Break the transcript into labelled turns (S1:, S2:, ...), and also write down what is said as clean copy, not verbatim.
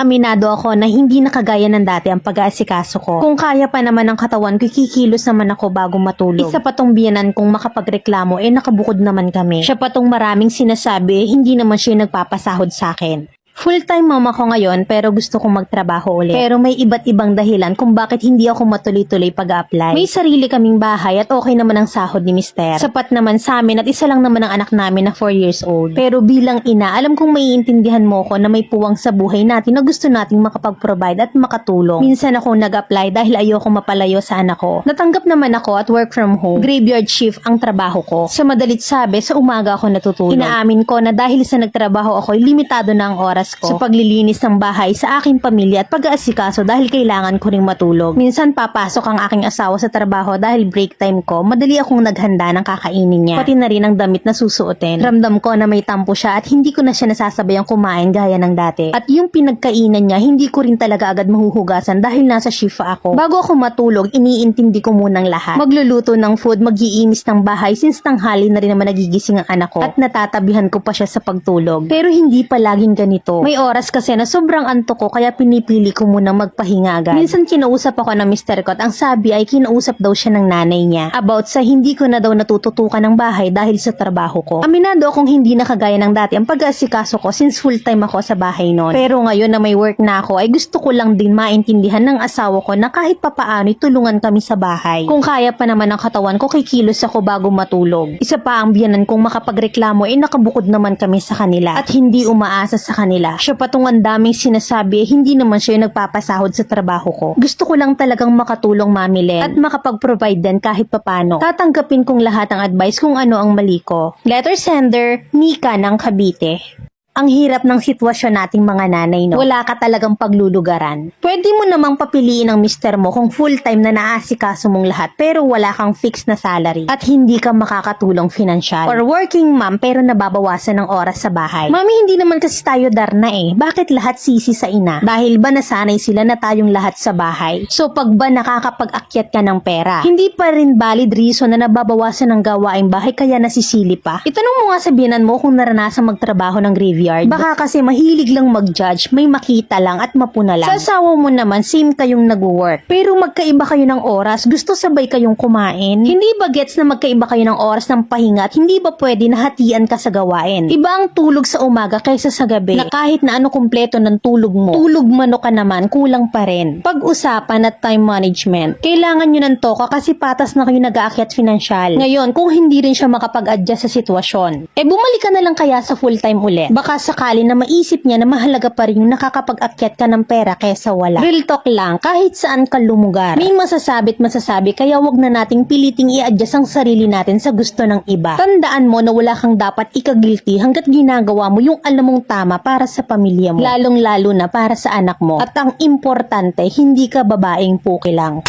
S1: Aminado ako na hindi na kagaya ng dati ang pag-aasikaso ko. Kung kaya pa naman ng katawan ko, kikilos naman ako bago matulog. Isa pa tong biyanan kong makapagreklamo nakabukod naman kami. Siya pa tong maraming sinasabi, hindi naman siya nagpapasahod sa akin. Full-time mama ko ngayon pero gusto kong magtrabaho ulit. Pero may iba't ibang dahilan kung bakit hindi ako matuloy-tuloy pag-apply. May sarili kaming bahay at okay naman ang sahod ni Mister. Sapat naman sa amin at isa lang naman ang anak namin na 4 years old. Pero bilang ina, alam kong maiintindihan mo ko na may puwang sa buhay natin na gusto nating makapag-provide at makatulong. Minsan ako nag-apply dahil ayoko mapalayo sa anak ko. Natanggap naman ako at work from home. Graveyard shift ang trabaho ko. Sa madalit sabi, sa umaga ako natutulog. Inaamin ko na dahil sa nagtrabaho ako, limitado na ang oras ko sa paglilinis ng bahay sa aking pamilya at pag-aasikaso dahil kailangan ko ring matulog. Minsan papasok ang aking asawa sa trabaho dahil break time ko, madali akong naghanda ng kakainin niya. Pati na rin ang damit na susuotin. Ramdam ko na may tampo siya at hindi ko na siya nasasabayang kumain gaya ng dati. At yung pinagkainan niya, hindi ko rin talaga agad mahuhugasan dahil nasa shift ako. Bago ako matulog, iniintindi ko munang lahat. Magluluto ng food, mag-iimis ng bahay since tanghali na rin naman nagigising ang anak ko at natatabihan ko pa siya sa pagtulog. Pero hindi pa laging ganito. May oras kasi na sobrang antok ko kaya pinipili ko munang magpahinga agad. Minsan kinausap ako ng Mr. ko at ang sabi ay kinausap daw siya ng nanay niya about sa hindi ko na daw natututukan ng bahay dahil sa trabaho ko. Aminado akong hindi na kagaya ng dati ang pag-aasikaso ko since full time ako sa bahay noon. Pero ngayon na may work na ako ay gusto ko lang din maintindihan ng asawa ko na kahit papaano tulungan kami sa bahay. Kung kaya pa naman ang katawan ko, kikilos ako bago matulog. Isa pa ang biyanan kong makapagreklamo nakabukod naman kami sa kanila at hindi umaasa sa kanila. Siya patong ang daming sinasabi, hindi naman siya yung nagpapasahod sa trabaho ko. Gusto ko lang talagang makatulong Mami Len at makapag-provide din kahit papano. Tatanggapin kong lahat ng advice kung ano ang mali ko. Letter sender, Mika ng Cavite. Ang hirap ng sitwasyon nating mga nanay, no? Wala ka talagang paglulugaran. Pwede mo namang papiliin ang mister mo kung full-time na naasikaso mong lahat pero wala kang fixed na salary at hindi ka makakatulong financial. Or working mom pero nababawasan ng oras sa bahay. Mami, hindi naman kasi tayo darna Bakit lahat sisi sa ina? Dahil ba nasanay sila na tayong lahat sa bahay? So pag ba nakakapag-akyat ka ng pera, hindi pa rin valid reason na nababawasan ng gawaing bahay kaya nasisili pa? Itanong mo nga sa biyanan mo kung naranasan magtrabaho ng graveyard. Baka kasi mahilig lang mag-judge, may makita lang at mapuna lang. Sa asawa mo naman, same kayong nag-work. Pero magkaiba kayo ng oras, gusto sabay kayong kumain. Hindi ba gets na magkaiba kayo ng oras ng pahinga at hindi ba pwede na hatian ka sa gawain? Iba ang tulog sa umaga kaysa sa gabi na kahit na ano kumpleto ng tulog mo, tulog mano ka naman, kulang pa rin. Pag-usapan at time management. Kailangan nyo ng toka kasi patas na kayo nag-aakyat financial. Ngayon, kung hindi rin siya makapag-adjust sa sitwasyon, bumalik ka na lang kaya sa full-time ulit. Baka sakali na maisip niya na mahalaga pa rin yung nakakapag-akyat ka ng pera kesa wala. Real talk lang, kahit saan ka lumugar. May masasabi kaya wag na nating piliting i-adjust ang sarili natin sa gusto ng iba. Tandaan mo na wala kang dapat ika-guilty hanggat ginagawa mo yung alam mong tama para sa pamilya mo. Lalong-lalo na para sa anak mo. At ang importante, hindi ka babaeng puki lang.